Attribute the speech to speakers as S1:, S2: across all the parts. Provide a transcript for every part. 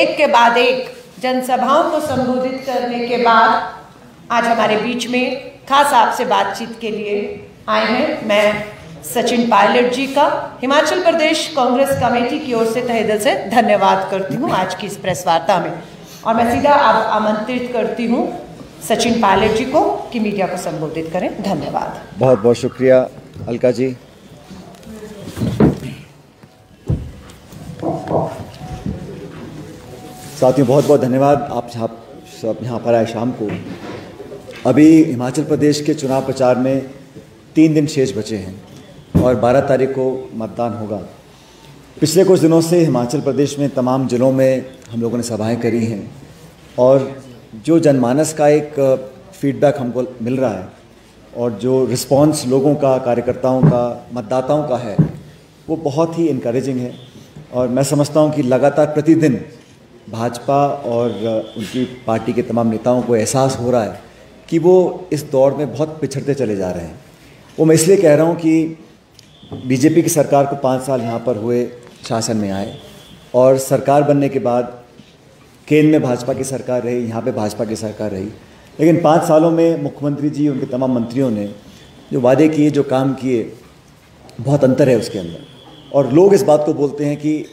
S1: एक के बाद एक जनसभाओं को संबोधित करने के बाद आज हमारे बीच में खास आपसे बातचीत के लिए आए हैं। मैं सचिन पायलट जी का हिमाचल प्रदेश कांग्रेस कमेटी की ओर से तहे दिल से धन्यवाद करती हूं आज की इस प्रेस वार्ता में। और मैं सीधा अब आमंत्रित करती हूं सचिन पायलट जी को कि मीडिया को संबोधित करें। धन्यवाद।
S2: बहुत बहुत शुक्रिया अलका जी। साथियों, बहुत बहुत धन्यवाद आप सब यहाँ पर आए शाम को। अभी हिमाचल प्रदेश के चुनाव प्रचार में 3 दिन शेष बचे हैं और 12 तारीख को मतदान होगा। पिछले कुछ दिनों से हिमाचल प्रदेश में तमाम जिलों में हम लोगों ने सभाएं करी हैं और जो जनमानस का एक फीडबैक हमको मिल रहा है और जो रिस्पांस लोगों का, कार्यकर्ताओं का, मतदाताओं का है, वो बहुत ही इनकरेजिंग है। और मैं समझता हूँ कि लगातार प्रतिदिन भाजपा और उनकी पार्टी के तमाम नेताओं को एहसास हो रहा है कि वो इस दौर में बहुत पिछड़ते चले जा रहे हैं। वो मैं इसलिए कह रहा हूँ कि बीजेपी की सरकार को 5 साल यहाँ पर हुए शासन में आए और सरकार बनने के बाद केंद्र में भाजपा की सरकार रही, यहाँ पे भाजपा की सरकार रही, लेकिन 5 सालों में मुख्यमंत्री जी, उनके तमाम मंत्रियों ने जो वादे किए, जो काम किए, बहुत अंतर है उसके अंदर। और लोग इस बात को बोलते हैं कि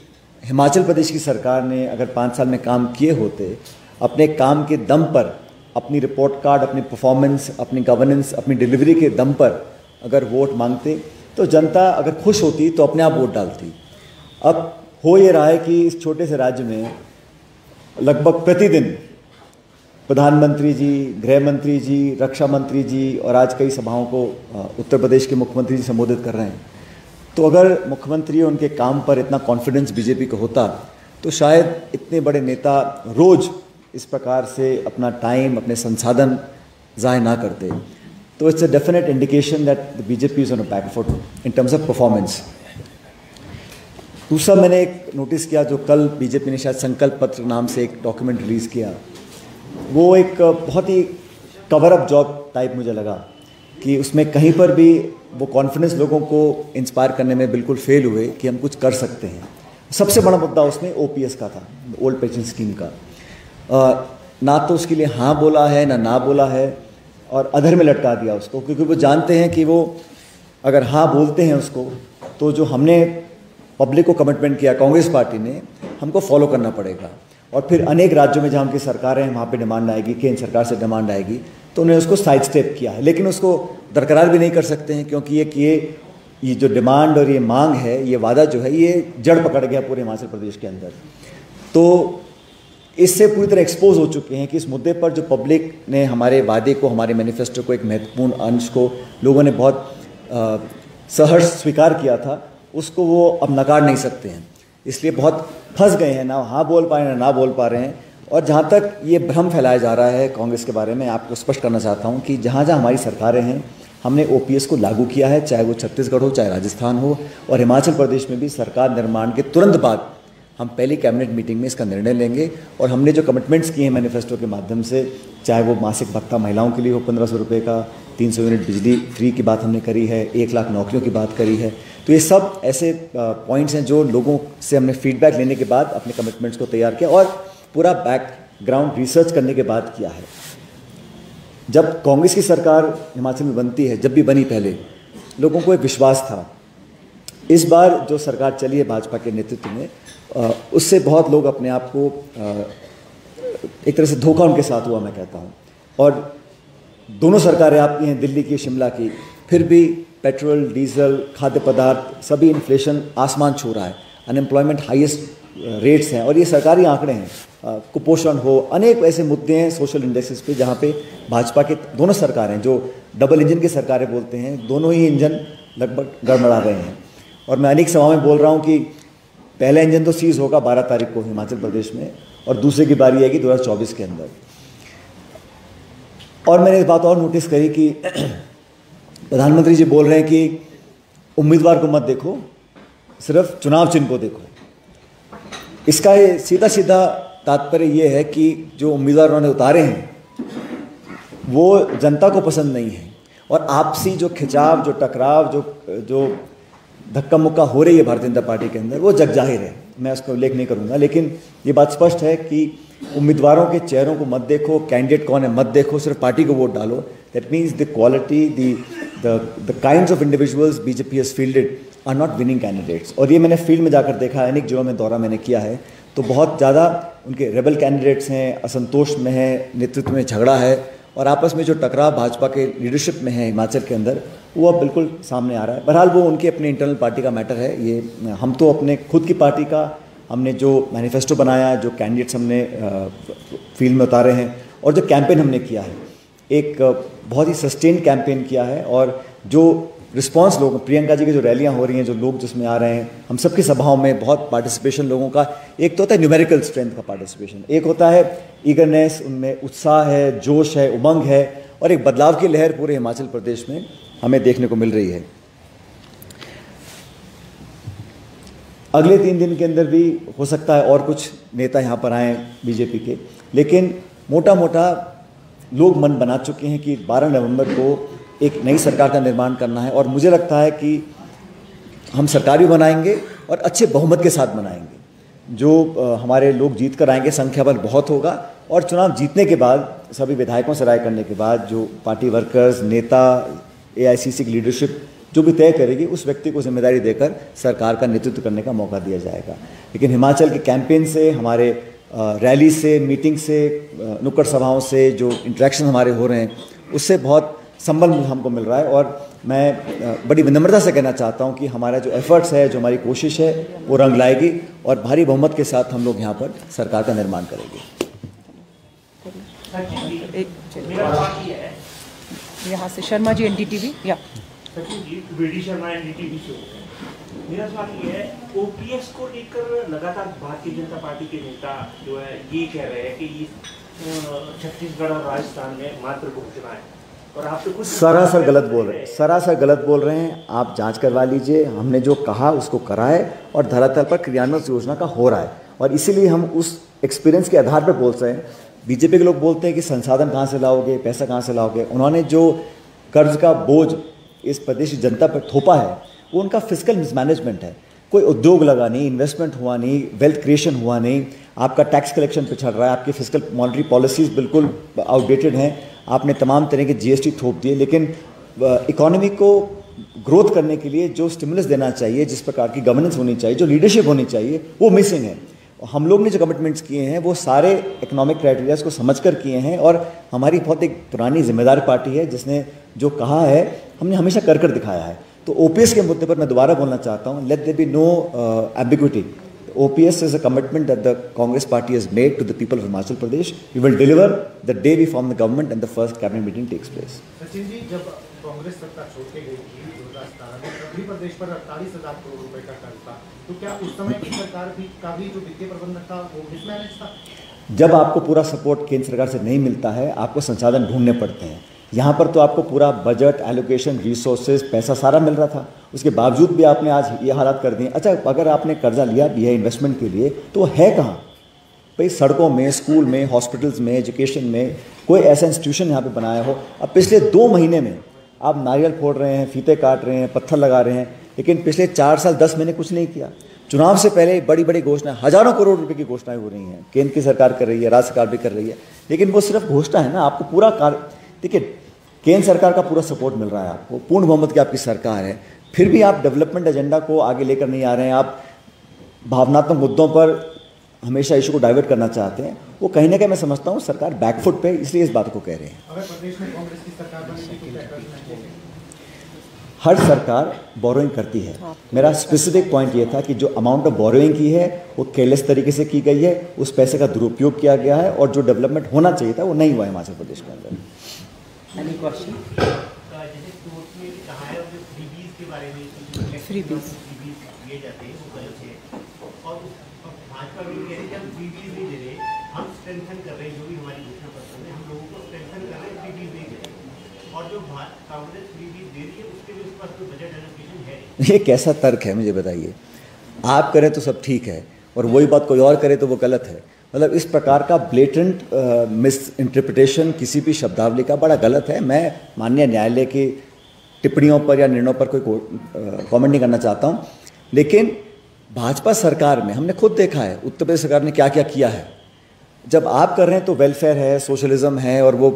S2: हिमाचल प्रदेश की सरकार ने अगर 5 साल में काम किए होते, अपने काम के दम पर, अपनी रिपोर्ट कार्ड, अपनी परफॉर्मेंस, अपनी गवर्नेंस, अपनी डिलीवरी के दम पर अगर वोट मांगते तो जनता अगर खुश होती तो अपने आप वोट डालती। अब हो ये रहा है कि इस छोटे से राज्य में लगभग प्रतिदिन प्रधानमंत्री जी, गृह मंत्री जी, रक्षा मंत्री जी और आज कई सभाओं को उत्तर प्रदेश के मुख्यमंत्री जी संबोधित कर रहे हैं। तो अगर मुख्यमंत्री उनके काम पर इतना कॉन्फिडेंस बीजेपी को होता तो शायद इतने बड़े नेता रोज़ इस प्रकार से अपना टाइम, अपने संसाधन ज़ाय ना करते। तो it's a definite indication that the BJP is on a back foot in terms of performance. दूसरा, मैंने एक नोटिस किया, जो कल बीजेपी ने शायद संकल्प पत्र नाम से एक डॉक्यूमेंट रिलीज़ किया, वो एक बहुत ही कवर अप जॉब टाइप मुझे लगा कि उसमें कहीं पर भी वो कॉन्फिडेंस लोगों को इंस्पायर करने में बिल्कुल फेल हुए कि हम कुछ कर सकते हैं। सबसे बड़ा मुद्दा उसमें ओपीएस का था, ओल्ड पेंशन स्कीम का। ना तो उसके लिए हाँ बोला है, ना बोला है, और अधर में लटका दिया उसको, क्योंकि वो जानते हैं कि वो अगर हाँ बोलते हैं उसको तो जो हमने पब्लिक को कमिटमेंट किया कांग्रेस पार्टी ने, हमको फॉलो करना पड़ेगा। और फिर अनेक राज्यों में जहाँ उनकी सरकारें हैं वहाँ पे डिमांड आएगी, केंद्र सरकार से डिमांड आएगी, तो उन्होंने उसको साइड स्टेप किया है। लेकिन उसको बरकरार भी नहीं कर सकते हैं क्योंकि ये जो डिमांड और ये मांग है, ये वादा जो है, ये जड़ पकड़ गया पूरे हिमाचल प्रदेश के अंदर। तो इससे पूरी तरह एक्सपोज हो चुके हैं कि इस मुद्दे पर जो पब्लिक ने हमारे वादे को, हमारे मैनिफेस्टो को, एक महत्वपूर्ण अंश को लोगों ने बहुत सहर्ष स्वीकार किया था, उसको वो अब नकार नहीं सकते हैं। इसलिए बहुत फंस गए हैं, ना हाँ बोल पा रहे हैं, ना बोल पा रहे हैं। और जहाँ तक ये भ्रम फैलाया जा रहा है कांग्रेस के बारे में, आपको स्पष्ट करना चाहता हूँ कि जहाँ जहाँ हमारी सरकारें हैं, हमने ओपीएस को लागू किया है, चाहे वो छत्तीसगढ़ हो, चाहे राजस्थान हो, और हिमाचल प्रदेश में भी सरकार निर्माण के तुरंत बाद हम पहली कैबिनेट मीटिंग में इसका निर्णय लेंगे। और हमने जो कमिटमेंट्स किए हैं मैनिफेस्टो के माध्यम से, चाहे वो मासिक भत्ता महिलाओं के लिए हो 1500 रुपये का, 300 यूनिट बिजली फ्री की बात हमने करी है, 1 लाख नौकरियों की बात करी है। तो ये सब ऐसे पॉइंट्स हैं जो लोगों से हमने फीडबैक लेने के बाद अपने कमिटमेंट्स को तैयार किया और पूरा बैकग्राउंड रिसर्च करने के बाद किया है। जब कांग्रेस की सरकार हिमाचल में बनती है, जब भी बनी पहले, लोगों को एक विश्वास था। इस बार जो सरकार चली है भाजपा के नेतृत्व में, उससे बहुत लोग अपने आप को एक तरह से धोखा उनके साथ हुआ, मैं कहता हूँ। और दोनों सरकारें आपकी हैं, दिल्ली की, शिमला की, फिर भी पेट्रोल, डीजल, खाद्य पदार्थ, सभी इन्फ्लेशन आसमान छू रहा है, अनएम्प्लॉयमेंट हाईएस्ट रेट्स हैं, और ये सरकारी आंकड़े हैं। कुपोषण हो, अनेक ऐसे मुद्दे हैं सोशल इंडेक्सेस पे जहाँ पे भाजपा के दोनों सरकारें, जो डबल इंजन की सरकारें बोलते हैं, दोनों ही इंजन लगभग गड़बड़ा रहे हैं। और मैं अनेक सभाओं में बोल रहा हूँ कि पहला इंजन तो सीज होगा 12 तारीख को हिमाचल प्रदेश में, और दूसरे की बारी आएगी 2024 के अंदर। और मैंने इस बात और नोटिस करी कि प्रधानमंत्री जी बोल रहे हैं कि उम्मीदवार को मत देखो, सिर्फ चुनाव चिन्ह को देखो। इसका सीधा सीधा तात्पर्य ये है कि जो उम्मीदवार उन्होंने उतारे हैं वो जनता को पसंद नहीं है, और आपसी जो खिंचाव, जो टकराव, जो धक्का मुक्का हो रही है भारतीय जनता पार्टी के अंदर, वो जग जाहिर है। मैं उसका उल्लेख नहीं करूँगा, लेकिन ये बात स्पष्ट है कि उम्मीदवारों के चेहरों को मत देखो, कैंडिडेट कौन है मत देखो, सिर्फ पार्टी को वोट डालो। That means the quality, the kinds of individuals BJP has fielded are not winning candidates. और ये मैंने फील्ड में जाकर देखा, अनेक जगहों में दौरा मैंने किया है, तो बहुत ज़्यादा उनके रेबल कैंडिडेट्स हैं, असंतोष में हैं, नेतृत्व में झगड़ा है, और आपस में जो टकराव भाजपा के लीडरशिप में है हिमाचल के अंदर, वो अब बिल्कुल सामने आ रहा है। बहरहाल वो उनकी अपनी इंटरनल पार्टी का मैटर है। ये हम तो अपने खुद की पार्टी का हमने जो मैनिफेस्टो बनाया, जो कैंडिडेट्स हमने फील्ड में उतारे हैं, और जो कैंपेन हमने किया है, एक बहुत ही सस्टेन्ड कैंपेन किया है। और जो रिस्पांस लोग, प्रियंका जी की जो रैलियां हो रही हैं, जो लोग जिसमें आ रहे हैं, हम सबकी सभाओं में बहुत पार्टिसिपेशन लोगों का, एक तो होता है न्यूमेरिकल स्ट्रेंथ का पार्टिसिपेशन, एक होता है ईगरनेस, उनमें उत्साह है, जोश है, उमंग है, और एक बदलाव की लहर पूरे हिमाचल प्रदेश में हमें देखने को मिल रही है। अगले 3 दिन के अंदर भी हो सकता है और कुछ नेता यहाँ पर आएँ बीजेपी के, लेकिन मोटा मोटा लोग मन बना चुके हैं कि 12 नवंबर को एक नई सरकार का निर्माण करना है। और मुझे लगता है कि हम सरकार भी बनाएंगे और अच्छे बहुमत के साथ बनाएंगे। जो हमारे लोग जीत कर आएंगे, संख्या बल बहुत होगा, और चुनाव जीतने के बाद, सभी विधायकों से राय करने के बाद, जो पार्टी वर्कर्स, नेता, AICC की लीडरशिप जो भी तय करेगी, उस व्यक्ति को जिम्मेदारी देकर सरकार का नेतृत्व करने का मौका दिया जाएगा। लेकिन हिमाचल के कैंपेन से, हमारे रैली से, मीटिंग से, नुक्कड़ सभाओं से, जो इंटरेक्शन हमारे हो रहे हैं, उससे बहुत संबल हमको मिल रहा है। और मैं बड़ी विनम्रता से कहना चाहता हूं कि हमारा जो एफर्ट्स है, जो हमारी कोशिश है, वो रंग लाएगी, और भारी बहुमत के साथ हम लोग यहाँ पर सरकार का निर्माण करेंगे।
S1: यहाँ से शर्मा जी, NDTV। या
S3: Sachin ji, VD Sharma, NDTV show. मेरा सवाल ये है, OPS को लेकर लगातार भारतीय जनता पार्टी के नेता जो है ये कह रहे हैं कि ये छत्तीसगढ़ और राजस्थान में मातृभूमि चुनाव है, और आप तो कुछ
S2: सरासर गलत बोल रहे हैं, सरासर गलत बोल रहे हैं। आप जांच करवा लीजिए, हमने जो कहा उसको करा है, और धरातल पर क्रियान्वयन योजना का हो रहा है, और इसीलिए हम उस एक्सपीरियंस के आधार पर बोल रहे हैं। बीजेपी के लोग बोलते हैं कि संसाधन कहाँ से लाओगे, पैसा कहाँ से लाओगे। उन्होंने जो कर्ज का बोझ इस प्रदेश की जनता पर थोपा है, वो उनका फिजिकल मिसमैनेजमेंट है। कोई उद्योग लगा नहीं, इन्वेस्टमेंट हुआ नहीं, वेल्थ क्रिएशन हुआ नहीं, आपका टैक्स कलेक्शन पिछड़ रहा है, आपकी फिजिकल मॉनेटरी पॉलिसीज़ बिल्कुल आउटडेटेड हैं, आपने तमाम तरह के GST थोप दिए। लेकिन इकोनॉमी को ग्रोथ करने के लिए जो स्टिमुलस देना चाहिए, जिस प्रकार की गवर्नेंस होनी चाहिए, जो लीडरशिप होनी चाहिए, वो मिसिंग है। हम लोग ने जो कमिटमेंट्स किए हैं, वो सारे इकोनॉमिक क्राइटेरियाज को समझकर किए हैं, और हमारी बहुत एक पुरानी जिम्मेदार पार्टी है, जिसने जो कहा है हमने हमेशा कर कर दिखाया है। तो OPS के मुद्दे पर मैं दोबारा बोलना चाहता हूँ, let there be no ambiguity. OPS is a commitment that the Congress party has made to the people of Himachal Pradesh. We will deliver the day we form the government and the first cabinet meeting takes place.
S4: Sachin ji, जब कांग्रेस सत्ता छोड़ के गई थी 2017 में, मध्य प्रदेश पर 48,000 करोड़ रुपए का कर्ज था, तो क्या उस समय की सरकार का भी जो वित्तीय प्रबंधन था वो मिसमैनेज था?
S2: जब आपको पूरा सपोर्ट केंद्र सरकार से नहीं मिलता है, आपको संसाधन ढूंढने पड़ते हैं। यहाँ पर तो आपको पूरा बजट, एलोकेशन, रिसोर्सेज, पैसा सारा मिल रहा था, उसके बावजूद भी आपने आज ये हालात कर दिए। अच्छा, अगर आपने कर्जा लिया भी है इन्वेस्टमेंट के लिए, तो है कहाँ भाई? सड़कों में, स्कूल में, हॉस्पिटल्स में, एजुकेशन में कोई ऐसा इंस्टीट्यूशन यहाँ पे बनाया हो? अब पिछले 2 महीने में आप नारियल फोड़ रहे हैं, फीते काट रहे हैं, पत्थर लगा रहे हैं, लेकिन पिछले 4 साल 10 महीने कुछ नहीं किया। चुनाव से पहले बड़ी बड़ी घोषणाएं, हजारों करोड़ रुपए की घोषणाएं हो रही हैं, केंद्र की सरकार कर रही है, राज्य सरकार भी कर रही है, लेकिन वो सिर्फ घोषणा है ना। आपको पूरा कार्य, देखिए, केंद्र सरकार का पूरा सपोर्ट मिल रहा है आपको, पूर्ण बहुमत की आपकी सरकार है, फिर भी आप डेवलपमेंट एजेंडा को आगे लेकर नहीं आ रहे हैं। आप भावनात्मक मुद्दों पर हमेशा इशू को डाइवर्ट करना चाहते हैं। वो कहीं ना कहीं मैं समझता हूँ सरकार बैकफुट पे, इसलिए इस बात को कह रहे हैं।
S4: अगर प्रदेश में कांग्रेस की सरकार बनेगी तो क्या करना चाहिए?
S2: हर सरकार बोरोइंग करती है। मेरा स्पेसिफिक पॉइंट ये था कि जो अमाउंट ऑफ बोरोइंग की है वो केयरलेस तरीके से की गई है, उस पैसे का दुरुपयोग किया गया है, और जो डेवलपमेंट होना चाहिए था वो नहीं हुआ हिमाचल प्रदेश के अंदर।
S1: Any question?
S3: जैसे कोर्ट में भी कहा है, और जो फ्रीबीज के बारे में,
S1: Freebies
S3: दिए जाते हैं वो गलत है, और भाजपा भी कह रही है हम फ्रीबीज नहीं दे रहे, हम स्ट्रेंथन कर रहे हैं, जो भी हमारी घोषणा पत्र में हम लोगों को स्ट्रेंथन कर रहे हैं, फ्रीबीज नहीं दे रहे, और जो कांग्रेस फ्रीबीज दे रही है उसके लिए उसके पास कोई बजट एलोकेशन है।
S2: ये कैसा तर्क है, मुझे बताइए। आप करें तो सब ठीक है, और वही बात कोई और करे तो वो गलत है। मतलब इस प्रकार का ब्लेटेंट मिस इंटरप्रिटेशन किसी भी शब्दावली का बड़ा गलत है। मैं माननीय न्यायालय की टिप्पणियों पर या निर्णयों पर कोई कमेंट नहीं करना चाहता हूँ, लेकिन भाजपा सरकार में हमने खुद देखा है उत्तर प्रदेश सरकार ने क्या क्या किया है। जब आप कर रहे हैं तो वेलफेयर है, सोशलिज्म है और वो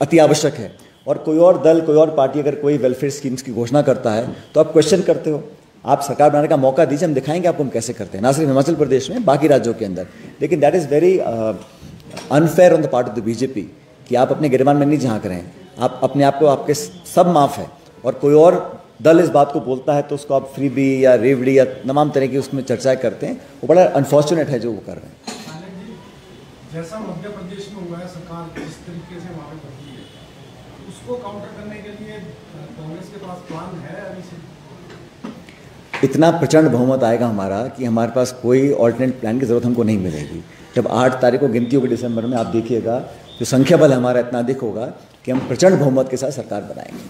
S2: अति आवश्यक है, और कोई और दल, कोई और पार्टी अगर कोई वेलफेयर स्कीम्स की घोषणा करता है तो आप क्वेश्चन करते हो। आप सरकार बनाने का मौका दीजिए, हम दिखाएंगे आपको हम कैसे करते हैं, ना सिर्फ हिमाचल प्रदेश में, बाकी राज्यों के अंदर। लेकिन that is very unfair on the part of the BJP कि आप अपने गिरबान में नहीं झांक रहे हैं, आप अपने आप को, आपके सब माफ़ है, और कोई और दल इस बात को बोलता है तो उसको आप फ्री बी या रेवड़ी या तमाम तरह की उसमें चर्चाएं करते हैं। वो बड़ा अनफॉर्चुनेट है जो वो कर रहे हैं।
S5: जैसा मध्य प्रदेश में हुआ है, सरकार जिस तरीके से वहाँ पे बदली है, उसको काउंटर करने के लिए कांग्रेस के पास प्लान है अभी से?
S2: इतना प्रचंड बहुमत आएगा हमारा कि हमारे पास कोई ऑल्टरनेट प्लान की ज़रूरत हमको नहीं मिलेगी। जब 8 तारीख को गिनती होगी दिसंबर में, आप देखिएगा जो संख्या बल हमारा इतना अधिक होगा कि हम प्रचंड बहुमत के साथ सरकार बनाएंगे।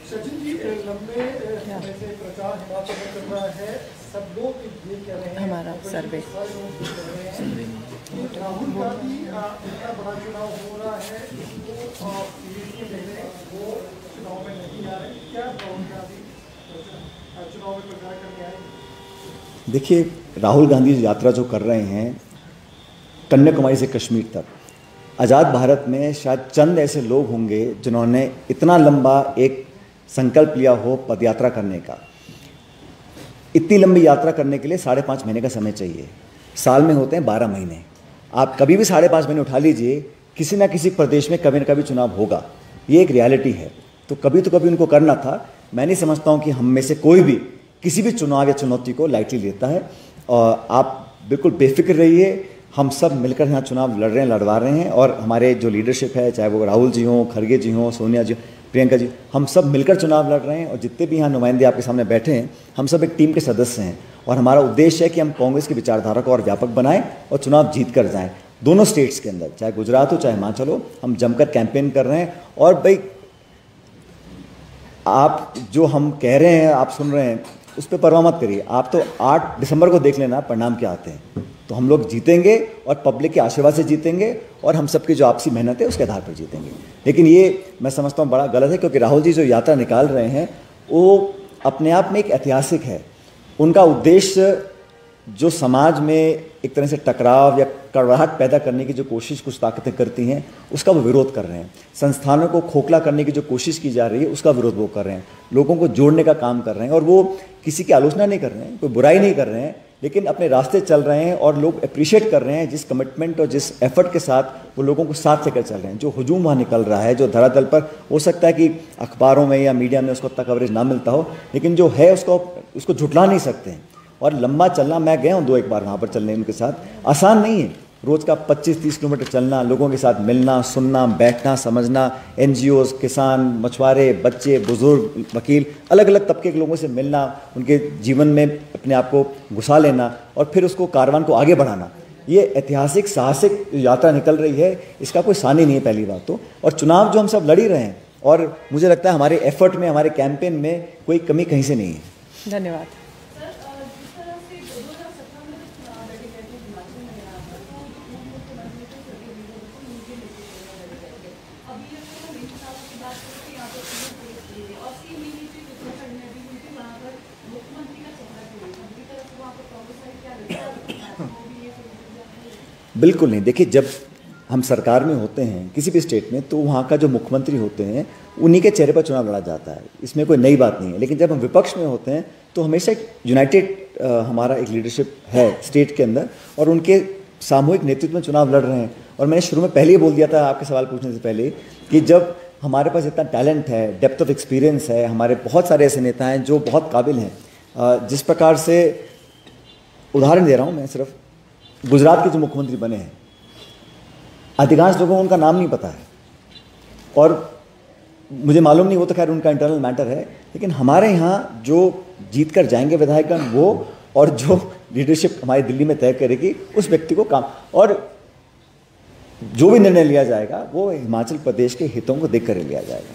S5: सचिन जी, लंबे समय से प्रचार हिमाचल में चल रहा है, सब लोग ये कह रहे हैं,
S1: हमारा सर्वे
S5: राहुल गांधी इतना बड़ा चुनाव हो रहा है, वो चुनाव में नहीं आ रहे, क्या राहुल गांधी चुनाव में प्रचार करने आए?
S2: देखिए, राहुल गांधी यात्रा जो कर रहे हैं कन्याकुमारी से कश्मीर तक, आज़ाद भारत में शायद चंद ऐसे लोग होंगे जिन्होंने इतना लंबा एक संकल्प लिया हो पदयात्रा करने का। इतनी लंबी यात्रा करने के लिए 5.5 महीने का समय चाहिए, साल में होते हैं 12 महीने। आप कभी भी 5.5 महीने उठा लीजिए, किसी ना किसी प्रदेश में कभी ना कभी चुनाव होगा, ये एक रियलिटी है। तो कभी उनको करना था। मैं नहीं समझता हूँ कि हम में से कोई भी किसी भी चुनाव या चुनौती को लाइटली लेता है। और आप बिल्कुल बेफिक्र रहिए, हम सब मिलकर यहाँ चुनाव लड़ रहे हैं, लड़वा रहे हैं, और हमारे जो लीडरशिप है, चाहे वो राहुल जी हों, खड़गे जी हों, सोनिया जी, प्रियंका जी, हम सब मिलकर चुनाव लड़ रहे हैं। और जितने भी यहाँ नुमाइंदे आपके सामने बैठे हैं, हम सब एक टीम के सदस्य हैं, और हमारा उद्देश्य है कि हम कांग्रेस की विचारधारा को और व्यापक बनाएं और चुनाव जीत कर जाएं। दोनों स्टेट्स के अंदर, चाहे गुजरात हो चाहे हिमाचल हो, हम जमकर कैंपेन कर रहे हैं। और भाई, आप जो हम कह रहे हैं, आप सुन रहे हैं, उस पर परवाह मत करिए। आप तो 8 दिसंबर को देख लेना परिणाम क्या आते हैं। तो हम लोग जीतेंगे, और पब्लिक के आशीर्वाद से जीतेंगे, और हम सबकी जो आपसी मेहनत है उसके आधार पर जीतेंगे। लेकिन ये मैं समझता हूँ बड़ा गलत है, क्योंकि राहुल जी जो यात्रा निकाल रहे हैं वो अपने आप में एक ऐतिहासिक है। उनका उद्देश्य जो समाज में एक तरह से टकराव या कड़वाहट पैदा करने की जो कोशिश कुछ ताकतें करती हैं, उसका वो विरोध कर रहे हैं। संस्थानों को खोखला करने की जो कोशिश की जा रही है, उसका विरोध वो कर रहे हैं। लोगों को जोड़ने का काम कर रहे हैं, और वो किसी की आलोचना नहीं कर रहे हैं, कोई बुराई नहीं कर रहे हैं, लेकिन अपने रास्ते चल रहे हैं। और लोग अप्रिशिएट कर रहे हैं जिस कमिटमेंट और जिस एफर्ट के साथ वो लोगों को साथ लेकर चल रहे हैं। जो हुजूम वहाँ निकल रहा है, जो धरातल पर, हो सकता है कि अखबारों में या मीडिया में उसको उतना कवरेज ना मिलता हो, लेकिन जो है उसको झुठला नहीं सकते हैं। और लंबा चलना, मैं गया हूँ 2-1 बार वहाँ पर चलने उनके साथ, आसान नहीं है। रोज़ का 25-30 किलोमीटर चलना, लोगों के साथ मिलना, सुनना, बैठना, समझना, NGOs, किसान, मछुआरे, बच्चे, बुजुर्ग, वकील, अलग अलग तबके के लोगों से मिलना, उनके जीवन में अपने आप को घुसा लेना, और फिर उसको कारवान को आगे बढ़ाना, ये ऐतिहासिक साहसिक यात्रा निकल रही है। इसका कोई सानी नहीं है, पहली बात तो। और चुनाव जो हम सब लड़ ही रहे हैं, और मुझे लगता है हमारे एफर्ट में, हमारे कैंपेन में कोई कमी कहीं से नहीं है।
S1: धन्यवाद।
S2: बिल्कुल नहीं। देखिए, जब हम सरकार में होते हैं किसी भी स्टेट में, तो वहाँ का जो मुख्यमंत्री होते हैं उन्हीं के चेहरे पर चुनाव लड़ा जाता है, इसमें कोई नई बात नहीं है। लेकिन जब हम विपक्ष में होते हैं तो हमेशा एक यूनाइटेड हमारा एक लीडरशिप है स्टेट के अंदर, और उनके सामूहिक नेतृत्व में चुनाव लड़ रहे हैं। और मैंने शुरू में पहले ही बोल दिया था आपके सवाल पूछने से पहले कि जब हमारे पास इतना टैलेंट है, डेप्थ ऑफ एक्सपीरियंस है, हमारे बहुत सारे ऐसे नेता हैं जो बहुत काबिल हैं। जिस प्रकार से उदाहरण दे रहा हूँ मैं, सिर्फ गुजरात के जो मुख्यमंत्री बने हैं, अधिकांश लोगों को उनका नाम नहीं पता है, और मुझे मालूम नहीं, वो तो खैर उनका इंटरनल मैटर है। लेकिन हमारे यहाँ जो जीत कर जाएंगे विधायकगण, वो और जो लीडरशिप हमारी दिल्ली में तय करेगी, उस व्यक्ति को काम, और जो भी निर्णय लिया जाएगा वो हिमाचल प्रदेश के हितों को देख कर लिया जाएगा।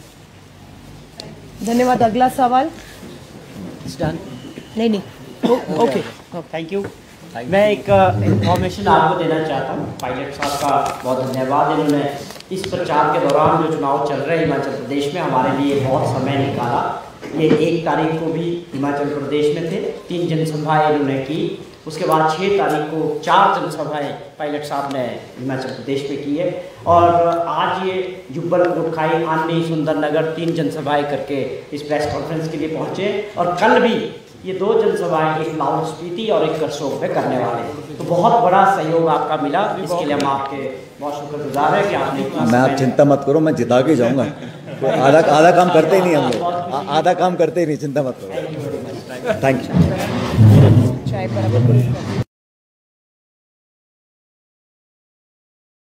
S1: धन्यवाद। अगला सवाल। नहीं, ओके,
S6: थैंक यू। मैं एक इन्फॉर्मेशन आपको देना चाहता हूँ। पायलट साहब का बहुत धन्यवाद, इन्होंने इस प्रचार के दौरान जो चुनाव चल रहे हैं हिमाचल प्रदेश में, हमारे लिए बहुत समय निकाला। ये 1 तारीख को भी हिमाचल प्रदेश में थे, 3 जनसभाएं इन्होंने की। उसके बाद 6 तारीख को 4 जनसभाएं पायलट साहब ने हिमाचल प्रदेश में की है। और आज ये जुब्बल कोटखाई, आनी, सुंदरनगर 3 जनसभाएं करके इस प्रेस कॉन्फ्रेंस के लिए पहुँचे। और कल भी ये 2 जनसभाएं, एक लाहौल स्पीति और एक करसोग में करने वाले हैं। तो बहुत बड़ा सहयोग आपका मिला, इसके लिए हम आपके बहुत शुक्रगुजार हैं कि आपने।
S2: मैं आप चिंता मत करो, मैं जिता के जाऊँगा। तो आधा काम करते ही नहीं हम लोग, आधा काम करते ही नहीं, चिंता मत करो। Thank you.
S1: चाय पर